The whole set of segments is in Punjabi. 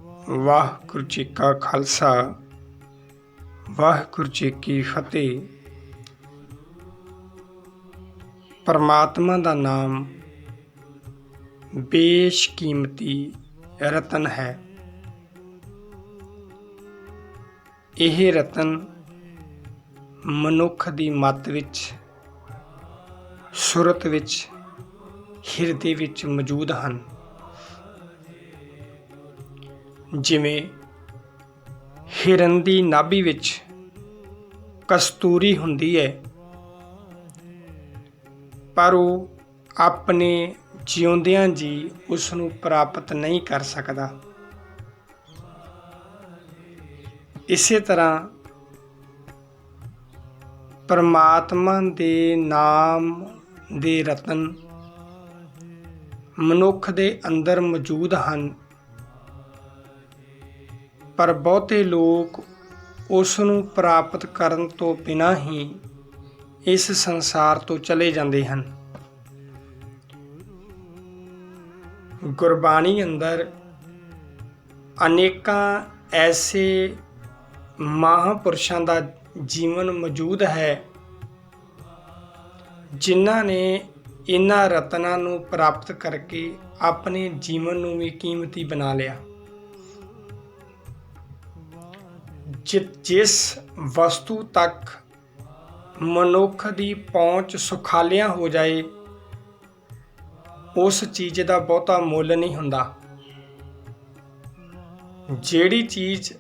ਵਾਹਿਗੁਰੂ ਜੀ ਕਾ ਖਾਲਸਾ ਵਾਹਿਗੁਰੂ ਜੀ ਕੀ ਫਤਿਹ। ਪਰਮਾਤਮਾ ਦਾ ਨਾਮ ਬੇਸ਼ਕੀਮਤੀ ਰਤਨ ਹੈ। ਇਹ ਰਤਨ ਮਨੁੱਖ ਦੀ ਮੱਤ ਵਿੱਚ, ਸੁਰਤ ਵਿੱਚ, ਹਿਰਦੇ ਵਿੱਚ ਮੌਜੂਦ ਹਨ। ਜਿਵੇਂ ਹਿਰਨ ਦੀ ਨਾਭੀ ਵਿੱਚ ਕਸਤੂਰੀ ਹੁੰਦੀ ਹੈ, ਪਰ ਉਹ ਆਪਣੇ ਜਿਉਂਦਿਆਂ ਜੀ ਉਸ ਨੂੰ ਪ੍ਰਾਪਤ ਨਹੀਂ ਕਰ ਸਕਦਾ। ਇਸੇ ਤਰ੍ਹਾਂ ਪਰਮਾਤਮਾ ਦੇ ਨਾਮ ਦੇ ਰਤਨ ਮਨੁੱਖ ਦੇ ਅੰਦਰ ਮੌਜੂਦ ਹਨ, ਪਰ ਬਹੁਤੇ ਲੋਕ ਉਸ ਨੂੰ ਪ੍ਰਾਪਤ ਕਰਨ ਤੋਂ ਬਿਨਾਂ ਹੀ ਇਸ ਸੰਸਾਰ ਤੋਂ ਚਲੇ ਜਾਂਦੇ ਹਨ। ਗੁਰਬਾਣੀ ਅੰਦਰ ਅਨੇਕਾਂ ਐਸੇ ਮਹਾਂਪੁਰਸ਼ਾਂ ਦਾ ਜੀਵਨ ਮੌਜੂਦ ਹੈ, ਜਿਨ੍ਹਾਂ ਨੇ ਇਹਨਾਂ ਰਤਨਾਂ ਨੂੰ ਪ੍ਰਾਪਤ ਕਰਕੇ ਆਪਣੇ ਜੀਵਨ ਨੂੰ ਵੀ ਕੀਮਤੀ ਬਣਾ ਲਿਆ। ਜਿਸ ਵਸਤੂ ਤੱਕ ਮਨੁੱਖ ਦੀ ਪਹੁੰਚ ਸੁਖਾਲਿਆਂ ਹੋ ਜਾਏ, ਉਸ ਚੀਜ਼ ਦਾ ਬਹੁਤਾ ਮੁੱਲ ਨਹੀਂ ਹੁੰਦਾ। ਜਿਹੜੀ ਚੀਜ਼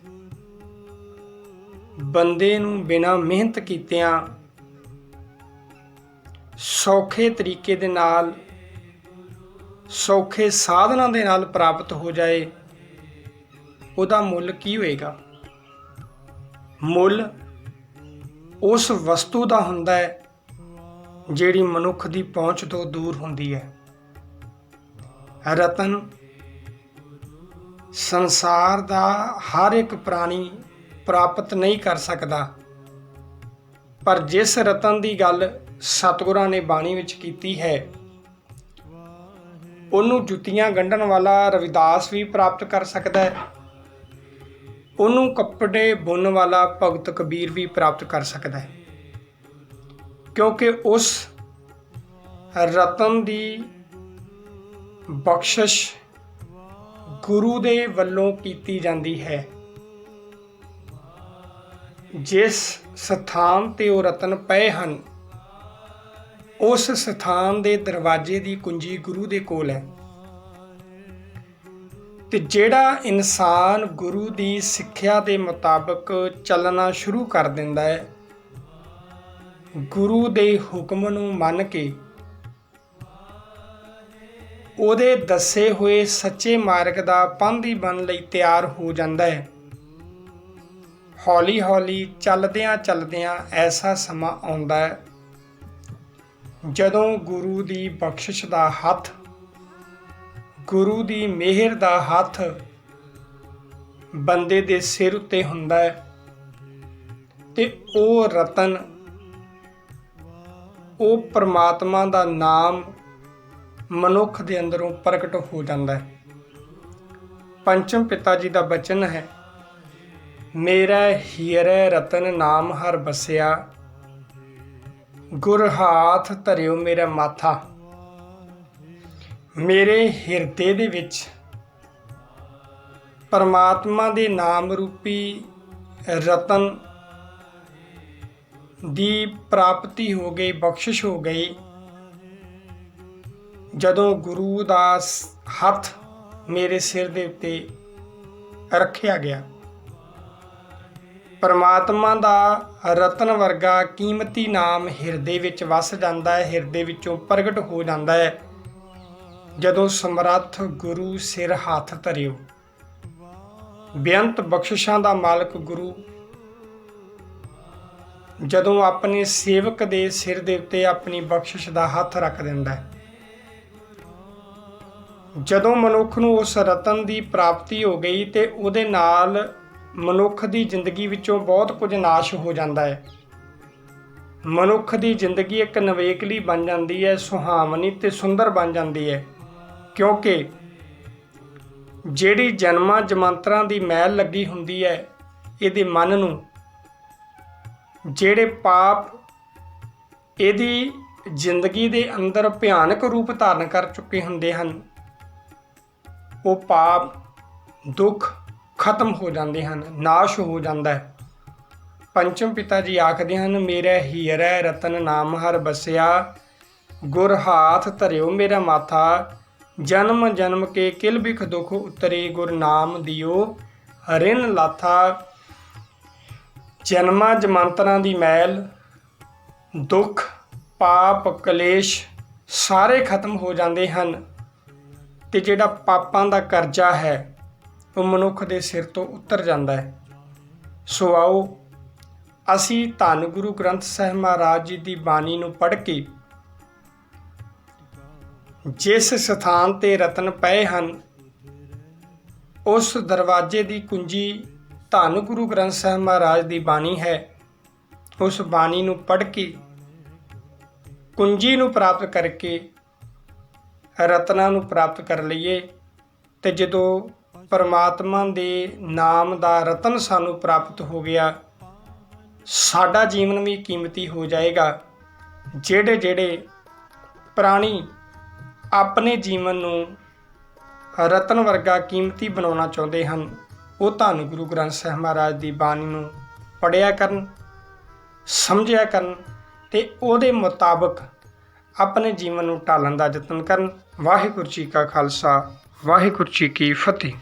ਬੰਦੇ ਨੂੰ ਬਿਨਾਂ ਮਿਹਨਤ ਕੀਤਿਆਂ ਸੌਖੇ ਤਰੀਕੇ ਦੇ ਨਾਲ, ਸੌਖੇ ਸਾਧਨਾਂ ਦੇ ਨਾਲ ਪ੍ਰਾਪਤ ਹੋ ਜਾਏ, ਉਹਦਾ ਮੁੱਲ ਕੀ ਹੋਏਗਾ? ਮੁੱਲ ਉਸ ਵਸਤੂ ਦਾ ਹੁੰਦਾ ਹੈ ਜਿਹੜੀ ਮਨੁੱਖ ਦੀ ਪਹੁੰਚ ਤੋਂ ਦੂਰ ਹੁੰਦੀ ਹੈ। ਰਤਨ ਸੰਸਾਰ ਦਾ ਹਰ ਇੱਕ ਪ੍ਰਾਣੀ ਪ੍ਰਾਪਤ ਨਹੀਂ ਕਰ ਸਕਦਾ, ਪਰ ਜਿਸ ਰਤਨ ਦੀ ਗੱਲ ਸਤਿਗੁਰਾਂ ਨੇ ਬਾਣੀ ਵਿੱਚ ਕੀਤੀ ਹੈ, ਉਹਨੂੰ ਜੁੱਤੀਆਂ ਗੰਢਣ ਵਾਲਾ ਰਵਿਦਾਸ ਵੀ ਪ੍ਰਾਪਤ ਕਰ ਸਕਦਾ ਹੈ, ਉਹਨੂੰ ਕੱਪੜੇ ਬੁਣਨ ਵਾਲਾ ਭਗਤ ਕਬੀਰ ਵੀ ਪ੍ਰਾਪਤ ਕਰ ਸਕਦਾ ਹੈ, ਕਿਉਂਕਿ ਉਸ ਰਤਨ ਦੀ ਬਖਸ਼ਿਸ਼ ਗੁਰੂ ਦੇ ਵੱਲੋਂ ਕੀਤੀ ਜਾਂਦੀ ਹੈ। ਜਿਸ ਸਥਾਨ ਤੇ ਉਹ ਰਤਨ ਪਏ ਹਨ, ਉਸ ਸਥਾਨ ਦੇ ਦਰਵਾਜ਼ੇ ਦੀ ਕੁੰਜੀ ਗੁਰੂ ਦੇ ਕੋਲ ਹੈ, ਤੇ ਜਿਹੜਾ ਇਨਸਾਨ ਗੁਰੂ ਦੀ ਸਿੱਖਿਆ ਦੇ ਮੁਤਾਬਕ ਚੱਲਣਾ ਸ਼ੁਰੂ ਕਰ ਦਿੰਦਾ ਹੈ, ਗੁਰੂ ਦੇ ਹੁਕਮ ਨੂੰ ਮੰਨ ਕੇ ਉਹਦੇ ਦੱਸੇ ਹੋਏ ਸੱਚੇ ਮਾਰਗ ਦਾ ਪਾਂਧੀ ਬਣਨ ਲਈ ਤਿਆਰ ਹੋ ਜਾਂਦਾ ਹੈ, ਹੌਲੀ ਹੌਲੀ ਚੱਲਦਿਆਂ ਚੱਲਦਿਆਂ ਐਸਾ ਸਮਾਂ ਆਉਂਦਾ ਹੈ ਜਦੋਂ ਗੁਰੂ ਦੀ ਬਖਸ਼ਿਸ਼ ਦਾ ਹੱਥ, ਗੁਰੂ ਦੀ ਮਿਹਰ ਦਾ ਹੱਥ ਬੰਦੇ ਦੇ ਸਿਰ ਉੱਤੇ ਹੁੰਦਾ ਹੈ, ਤੇ ਉਹ ਰਤਨ, ਉਹ ਪਰਮਾਤਮਾ ਦਾ ਨਾਮ ਮਨੁੱਖ ਦੇ ਅੰਦਰੋਂ ਪ੍ਰਗਟ ਹੋ ਜਾਂਦਾ ਹੈ। ਪੰਚਮ ਪਿਤਾ ਜੀ ਦਾ ਬਚਨ ਹੈ, ਮੇਰਾ ਹੀਰੇ ਰਤਨ ਨਾਮ ਹਰ ਬਸਿਆ, ਗੁਰ ਹਾਥ ਧਰਿਓ ਮੇਰਾ ਮਾਥਾ। ਮੇਰੇ ਹਿਰਦੇ ਦੇ ਵਿੱਚ ਪਰਮਾਤਮਾ ਦੇ ਨਾਮ ਰੂਪੀ ਰਤਨ ਦੀ ਪ੍ਰਾਪਤੀ ਹੋ ਗਈ, ਬਖਸ਼ਿਸ਼ ਹੋ ਗਈ, ਜਦੋਂ ਗੁਰੂ ਦਾ ਹੱਥ ਮੇਰੇ ਸਿਰ ਦੇ ਉੱਤੇ ਰੱਖਿਆ ਗਿਆ। ਪਰਮਾਤਮਾ ਦਾ ਰਤਨ ਵਰਗਾ ਕੀਮਤੀ ਨਾਮ ਹਿਰਦੇ ਵਿੱਚ ਵਸ ਜਾਂਦਾ ਹੈ, ਹਿਰਦੇ ਵਿੱਚੋਂ ਪ੍ਰਗਟ ਹੋ ਜਾਂਦਾ ਹੈ, ਜਦੋਂ ਸਮਰੱਥ ਗੁਰੂ ਸਿਰ ਹੱਥ ਧਰਿਓ। ਬੇਅੰਤ ਬਖਸ਼ਿਸ਼ਾਂ ਦਾ ਮਾਲਕ ਗੁਰੂ ਜਦੋਂ ਆਪਣੇ ਸੇਵਕ ਦੇ ਸਿਰ ਦੇ ਉੱਤੇ ਆਪਣੀ ਬਖਸ਼ਿਸ਼ ਦਾ ਹੱਥ ਰੱਖ ਦਿੰਦਾ ਹੈ, ਜਦੋਂ ਮਨੁੱਖ ਨੂੰ ਉਸ ਰਤਨ ਦੀ ਪ੍ਰਾਪਤੀ ਹੋ ਗਈ ਤੇ ਉਹਦੇ ਨਾਲ ਮਨੁੱਖ ਦੀ ਜ਼ਿੰਦਗੀ ਵਿੱਚੋਂ ਬਹੁਤ ਕੁਝ ਨਾਸ਼ ਹੋ ਜਾਂਦਾ ਹੈ। ਮਨੁੱਖ ਦੀ ਜ਼ਿੰਦਗੀ ਇੱਕ ਨਿਵੇਕਲੀ ਬਣ ਜਾਂਦੀ ਹੈ, ਸੁਹਾਵਣੀ ਤੇ ਸੁੰਦਰ ਬਣ ਜਾਂਦੀ ਹੈ, ਕਿਉਂਕਿ ਜਿਹੜੀ ਜਨਮਾਂ ਜਮਾਂਤਰਾਂ ਦੀ ਮੈਲ ਲੱਗੀ ਹੁੰਦੀ ਹੈ ਇਹਦੇ ਮਨ ਨੂੰ, ਜਿਹੜੇ ਪਾਪ ਇਹਦੀ ਜ਼ਿੰਦਗੀ ਦੇ ਅੰਦਰ ਭਿਆਨਕ ਰੂਪ ਧਾਰਨ ਕਰ ਚੁੱਕੇ ਹੁੰਦੇ ਹਨ, ਉਹ ਪਾਪ ਦੁੱਖ ਖਤਮ ਹੋ ਜਾਂਦੇ ਹਨ, ਨਾਸ਼ ਹੋ ਜਾਂਦਾ ਹੈ। ਪੰਚਮ ਪਿਤਾ ਜੀ ਆਖਦੇ ਹਨ, ਮੇਰਾ ਹੀਰਾ ਰਤਨ ਨਾਮ ਹਰ ਬਸਿਆ, ਗੁਰ ਹਾਥ ਧਰਿਓ ਮੇਰਾ ਮਾਥਾ, ਜਨਮ ਜਨਮ ਕੇ ਕਿਲ ਬਿਖ ਦੁਖ ਉਤਰੇ, ਗੁਰ ਨਾਮ ਦਿਓ ਰਿਨ ਲਾਥਾ। ਜਨਮਾਂ ਜਮਾਂਤਰਾਂ ਦੀ ਮੈਲ, ਦੁੱਖ, ਪਾਪ, ਕਲੇਸ਼ ਸਾਰੇ ਖਤਮ ਹੋ ਜਾਂਦੇ ਹਨ ਅਤੇ ਜਿਹੜਾ ਪਾਪਾਂ ਦਾ ਕਰਜ਼ਾ ਹੈ ਉਹ ਮਨੁੱਖ ਦੇ ਸਿਰ ਤੋਂ ਉਤਰ ਜਾਂਦਾ ਹੈ। ਸੋ ਆਓ ਅਸੀਂ ਧੰਨ ਗੁਰੂ ਗ੍ਰੰਥ ਸਾਹਿਬ ਮਹਾਰਾਜ ਜੀ ਦੀ ਬਾਣੀ ਨੂੰ ਪੜ੍ਹ ਕੇ ਜਿਸ ਸਥਾਨ 'ਤੇ ਰਤਨ ਪਏ ਹਨ ਉਸ ਦਰਵਾਜ਼ੇ ਦੀ ਕੁੰਜੀ ਧੰਨ ਗੁਰੂ ਗ੍ਰੰਥ ਸਾਹਿਬ ਮਹਾਰਾਜ ਦੀ ਬਾਣੀ ਹੈ। ਉਸ ਬਾਣੀ ਨੂੰ ਪੜ੍ਹ ਕੇ ਕੁੰਜੀ ਨੂੰ ਪ੍ਰਾਪਤ ਕਰਕੇ ਰਤਨਾਂ ਨੂੰ ਪ੍ਰਾਪਤ ਕਰ ਲਈਏ ਅਤੇ ਜਦੋਂ ਪਰਮਾਤਮਾ ਦੇ ਨਾਮ ਦਾ ਰਤਨ ਸਾਨੂੰ ਪ੍ਰਾਪਤ ਹੋ ਗਿਆ, ਸਾਡਾ ਜੀਵਨ ਵੀ ਕੀਮਤੀ ਹੋ ਜਾਏਗਾ। ਜਿਹੜੇ ਪ੍ਰਾਣੀ ਆਪਣੇ ਜੀਵਨ ਨੂੰ ਰਤਨ ਵਰਗਾ ਕੀਮਤੀ ਬਣਾਉਣਾ ਚਾਹੁੰਦੇ ਹਨ, ਉਹ ਧੰਨ ਗੁਰੂ ਗ੍ਰੰਥ ਸਾਹਿਬ ਮਹਾਰਾਜ ਦੀ ਬਾਣੀ ਨੂੰ ਪੜ੍ਹਿਆ ਕਰਨ, ਸਮਝਿਆ ਕਰਨ ਅਤੇ ਉਹਦੇ ਮੁਤਾਬਕ ਆਪਣੇ ਜੀਵਨ ਨੂੰ ਢਾਲਣ ਦਾ ਯਤਨ ਕਰਨ। ਵਾਹਿਗੁਰੂ ਜੀ ਕਾ ਖਾਲਸਾ, ਵਾਹਿਗੁਰੂ ਜੀ ਕੀ ਫਤਿਹ।